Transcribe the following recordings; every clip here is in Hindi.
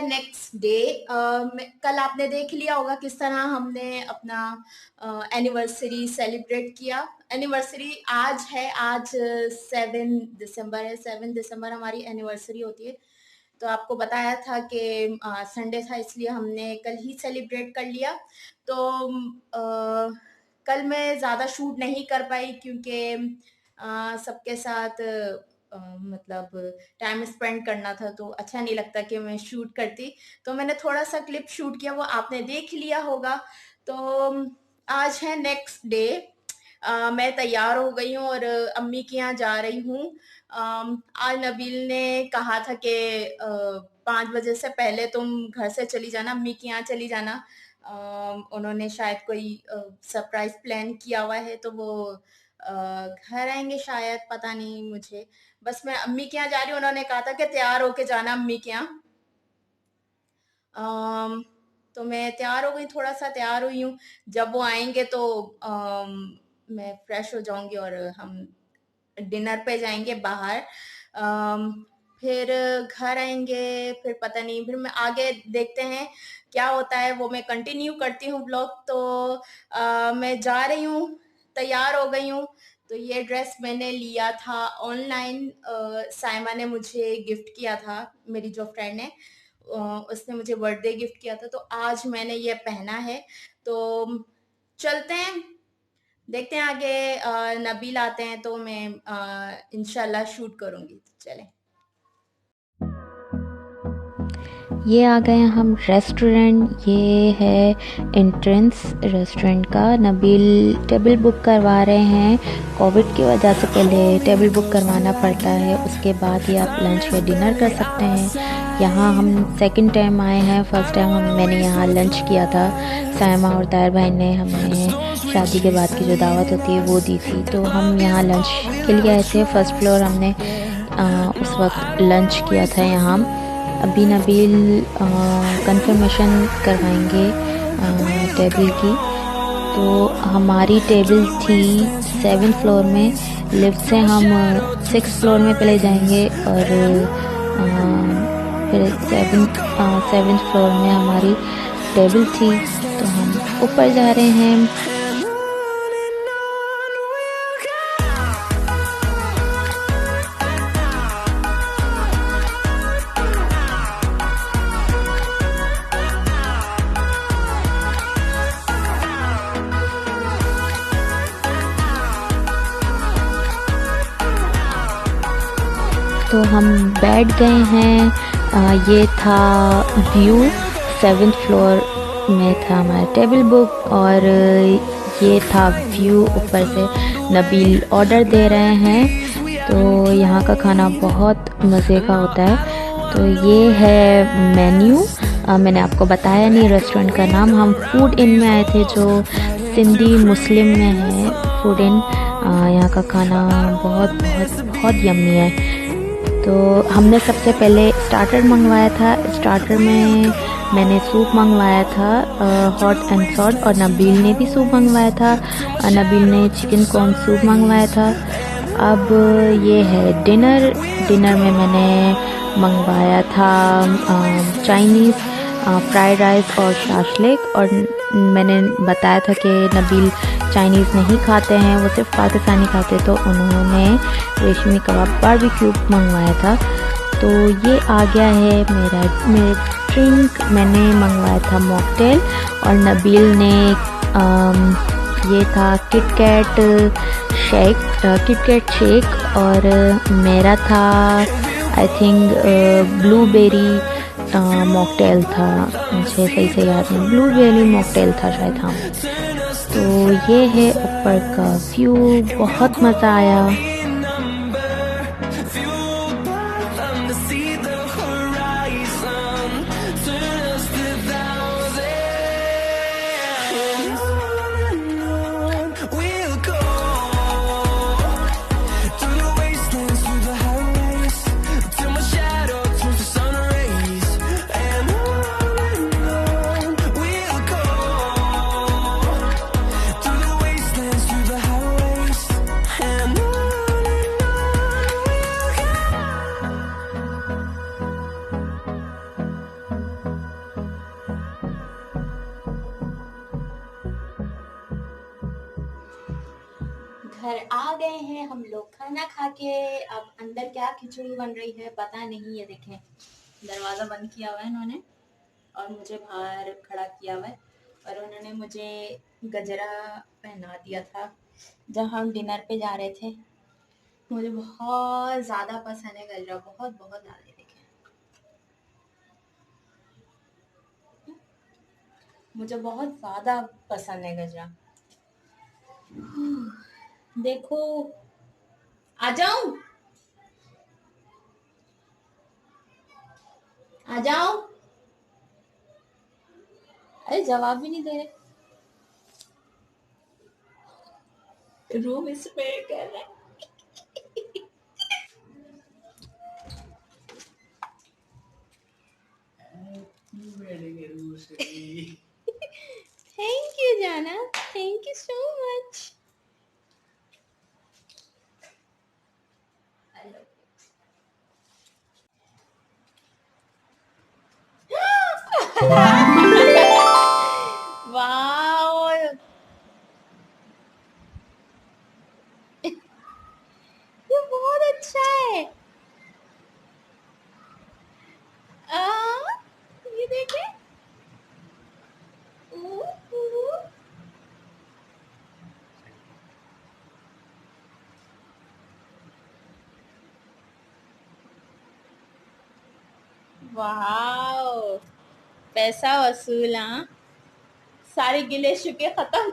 Next day. कल आपने देख लिया होगा किस तरह हमने अपना एनिवर्सरी सेलिब्रेट किया। एनिवर्सरी आज है, आज 7 दिसंबर है। 7 दिसंबर हमारी एनिवर्सरी होती है। तो आपको बताया था कि संडे था, इसलिए हमने कल ही सेलिब्रेट कर लिया। तो कल मैं ज़्यादा शूट नहीं कर पाई क्योंकि सबके साथ मतलब टाइम स्पेंड करना था, तो अच्छा नहीं लगता कि मैं शूट करती। तो मैंने थोड़ा सा क्लिप शूट किया, वो आपने देख लिया होगा। तो आज है नेक्स्ट डे। मैं तैयार हो गई हूँ और अम्मी के यहाँ जा रही हूँ। आज नबील ने कहा था कि 5 बजे से पहले तुम घर से चली जाना, अम्मी के यहाँ चली जाना। उन्होंने शायद कोई सरप्राइज प्लान किया हुआ है, तो वो घर आएंगे शायद, पता नहीं मुझे। बस मैं अम्मी के यहाँ जा रही हूँ। उन्होंने कहा था कि तैयार होके जाना अम्मी के यहाँ। तो मैं तैयार हो गई, थोड़ा सा तैयार हुई हूँ। जब वो आएंगे तो मैं फ्रेश हो जाऊंगी और हम डिनर पे जाएंगे बाहर। फिर घर आएंगे, फिर पता नहीं, फिर मैं आगे देखते हैं क्या होता है, वो मैं कंटिन्यू करती हूँ ब्लॉग। तो मैं जा रही हूँ, तैयार हो गई हूँ। तो ये ड्रेस मैंने लिया था ऑनलाइन। साइमा ने मुझे गिफ्ट किया था, मेरी जो फ्रेंड है उसने मुझे बर्थडे गिफ्ट किया था। तो आज मैंने ये पहना है। तो चलते हैं, देखते हैं आगे। नबील आते हैं तो मैं इंशाल्लाह शूट करूंगी। चलें। ये आ गए हम रेस्टोरेंट। ये है एंट्रेंस रेस्टोरेंट का। नबील टेबल बुक करवा रहे हैं। कोविड की वजह से पहले टेबल बुक करवाना पड़ता है, उसके बाद ही आप लंच या डिनर कर सकते हैं। यहाँ हम सेकंड टाइम आए हैं। फर्स्ट टाइम मैंने यहाँ लंच किया था। सायमा और तायर भाई ने हमें शादी के बाद की जो दावत होती है वो दी थी, तो हम यहाँ लंच के लिए आए थे। फर्स्ट फ्लोर हमने उस वक्त लंच किया था यहाँ। अभी नबील कंफर्मेशन करवाएंगे टेबल की। तो हमारी टेबल थी 7th फ्लोर में। लिफ्ट से हम 6th फ्लोर में पहले जाएंगे और फिर 7th फ्लोर में हमारी टेबल थी। तो हम ऊपर जा रहे हैं। तो हम बैठ गए हैं। ये था व्यू। 7th फ्लोर में था हमारा टेबल बुक और ये था व्यू ऊपर से। नबील ऑर्डर दे रहे हैं। तो यहाँ का खाना बहुत मज़े का होता है। तो ये है मेन्यू। मैंने आपको बताया नहीं रेस्टोरेंट का नाम। हम फूड इन में आए थे जो सिंधी मुस्लिम में है फूड इन। यहाँ का खाना बहुत बहुत बहुत यम्मी है। तो हमने सबसे पहले स्टार्टर मंगवाया था। स्टार्टर में मैंने सूप मंगवाया था हॉट एंड सॉल्ट, और नबील ने भी सूप मंगवाया था। नबील ने चिकन कॉर्न सूप मंगवाया था। अब ये है डिनर। डिनर में मैंने मंगवाया था चाइनीज़ फ्राइड राइस और शाशलिक। और मैंने बताया था कि नबील चाइनीज़ नहीं खाते हैं, वो सिर्फ पाकिस्तानी खाते, तो उन्होंने रेशमी कबाब बारबेक्यू मंगवाया था। तो ये आ गया है मेरे ड्रिंक। मैंने मंगवाया था मॉकटेल और नबील ने ये था किटकैट शेक और मेरा था आई थिंक ब्लूबेरी मॉकटेल था। मुझे सही से याद नहीं, ब्लूबेरी मॉकटेल था शायद। हाँ, तो ये है ऊपर का व्यू। बहुत मज़ा आया। घर आ गए हैं हम लोग खाना खा के। अब अंदर क्या खिचड़ी बन रही है पता नहीं। ये देखें, दरवाज़ा बंद किया हुआ है इन्होंने और मुझे बाहर खड़ा किया हुआ है। और उन्होंने मुझे गजरा पहना दिया था जब हम डिनर पे जा रहे थे। मुझे बहुत ज़्यादा पसंद है गजरा, बहुत बहुत ज़्यादा। ये देखें, मुझे बहुत ज़्यादा पसंद है गजरा। देखो, आ जाऊं, आ जाऊं। अरे जवाब भी नहीं दे रहे। रूम स्प्रे कर रहे हैं। थैंक यू जाना, thank you so much. Wow, ये बहुत अच्छा है। आ, ये देखें। ऊ, ऊ। वाओ, पैसा वसूल। हाँ, सारे गिले शिकवे खत्म।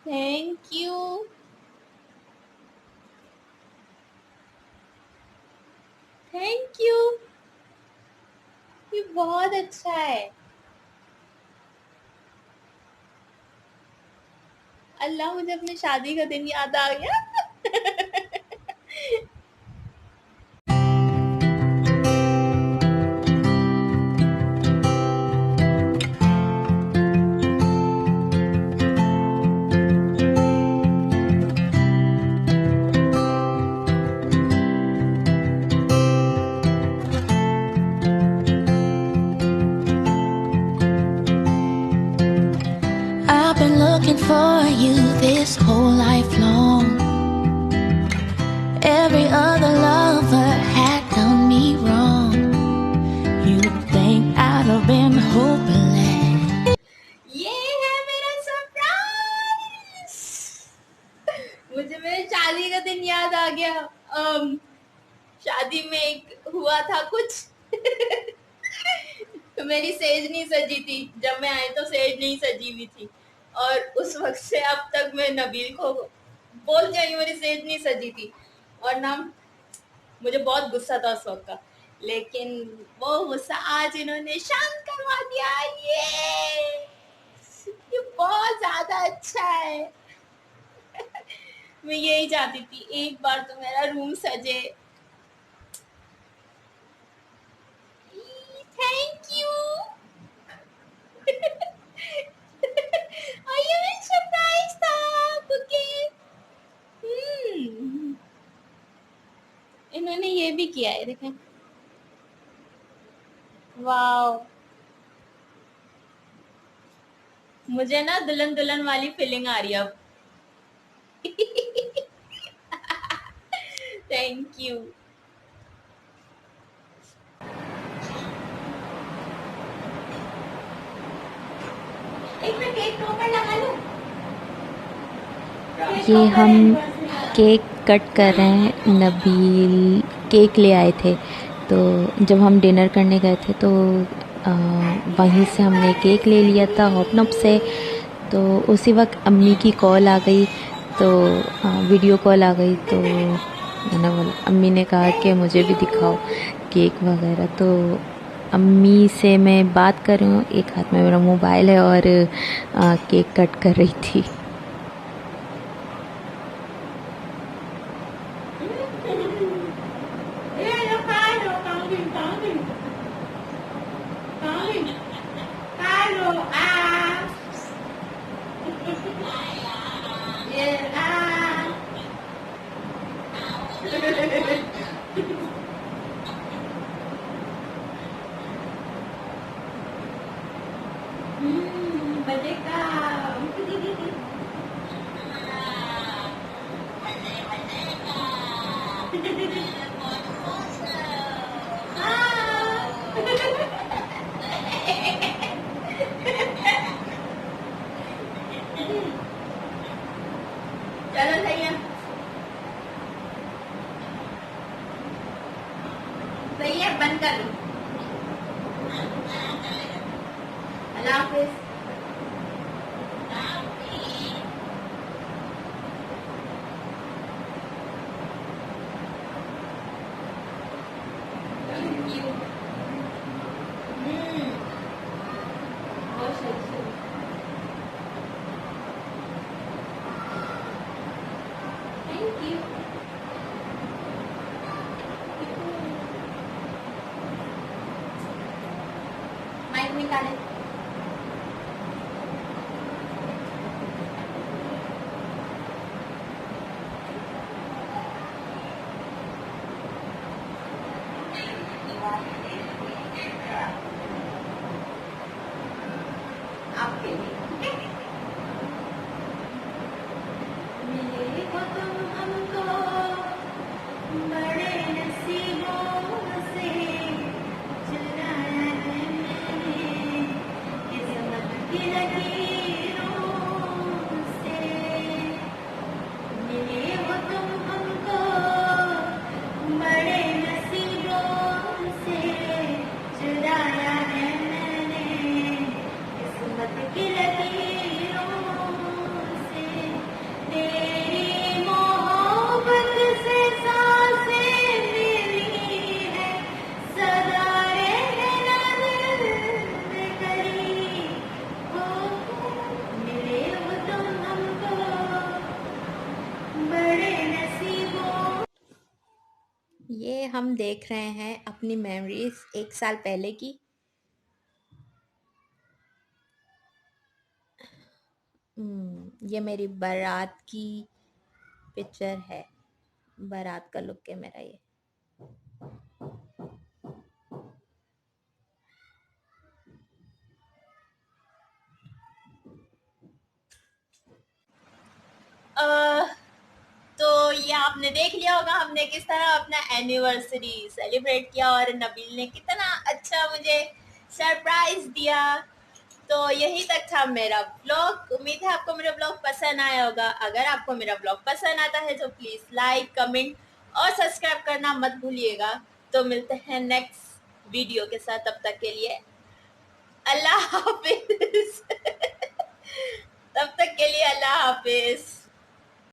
Thank you. थैंक यू, ये बहुत अच्छा है। अल्लाह, मुझे अपनी शादी का दिन याद आ गया। I've been looking for you this whole life long. Every other lover had done me wrong. You'd think I'd have been hopeless. ये है मेरा सरप्राइज। मुझे मेरे शादी का दिन याद आ गया। शादी में एक हुआ था कुछ। तो मेरी सेज नहीं सजी थी, जब मैं आई तो सेज नहीं सजी हुई थी। और उस वक्त से अब तक मैं नबील को बोल जाई मेरी सेज नहीं सजी थी। और ना, मुझे बहुत गुस्सा था उस वक्त का, लेकिन वो गुस्सा आज इन्होंने शांत करवा दिया। ये बहुत ज्यादा अच्छा है। मैं यही चाहती थी, एक बार तो मेरा रूम सजे। Thank you. और ये मेरा सरप्राइज था बुके। इन्होंने ये भी किया है, देखें। वाओ, मुझे ना दुल्हन दुल्हन वाली फीलिंग आ रही है अब। Thank you. एक मिनट, केक टॉपर लगा लूं। ये हम केक कट कर रहे हैं। नबील केक ले आए थे, तो जब हम डिनर करने गए थे तो वहीं से हमने केक ले लिया था हॉपनॉप से। तो उसी वक्त अम्मी की कॉल आ गई, तो वीडियो कॉल आ गई। तो मैंने बोला, अम्मी ने कहा कि मुझे भी दिखाओ केक वगैरह। तो अम्मी से मैं बात कर रही हूँ, एक हाथ में मेरा मोबाइल है और केक कट कर रही थी। चलो सही है, सही है, बंद कर दो। अल्लाह हाफिज। Thank you. बहुत सही। Thank you. माइक निकाले। आपके लिए मिले हो तुम हमको बड़े नसीबों से, चुराया है मैंने किस्मत की लकीरों से। मिले हो तुम हमको बड़े नसीबों से, चुराया है मैंने किस्मत की लकीरों से। तेरी मोहब्बत से सांसें मिली है, सदा रहना दिल में करीब हो। मिले हो तुम हमको बड़े नसीबों। ये हम देख रहे हैं अपनी मेमोरीज 1 साल पहले की। ये मेरी बारात की पिक्चर है, बारात का लुक है मेरा ये। तो ये आपने देख लिया होगा हमने किस तरह अपना एनिवर्सरी सेलिब्रेट किया, और नबील ने कितना अच्छा मुझे सरप्राइज दिया। तो यही तक था मेरा ब्लॉग। उम्मीद है आपको मेरा ब्लॉग पसंद आया होगा। अगर आपको मेरा ब्लॉग पसंद आता है तो प्लीज़ लाइक, कमेंट और सब्सक्राइब करना मत भूलिएगा। तो मिलते हैं नेक्स्ट वीडियो के साथ, तब तक के लिए अल्लाह हाफिज। तब तक के लिए अल्लाह हाफिज।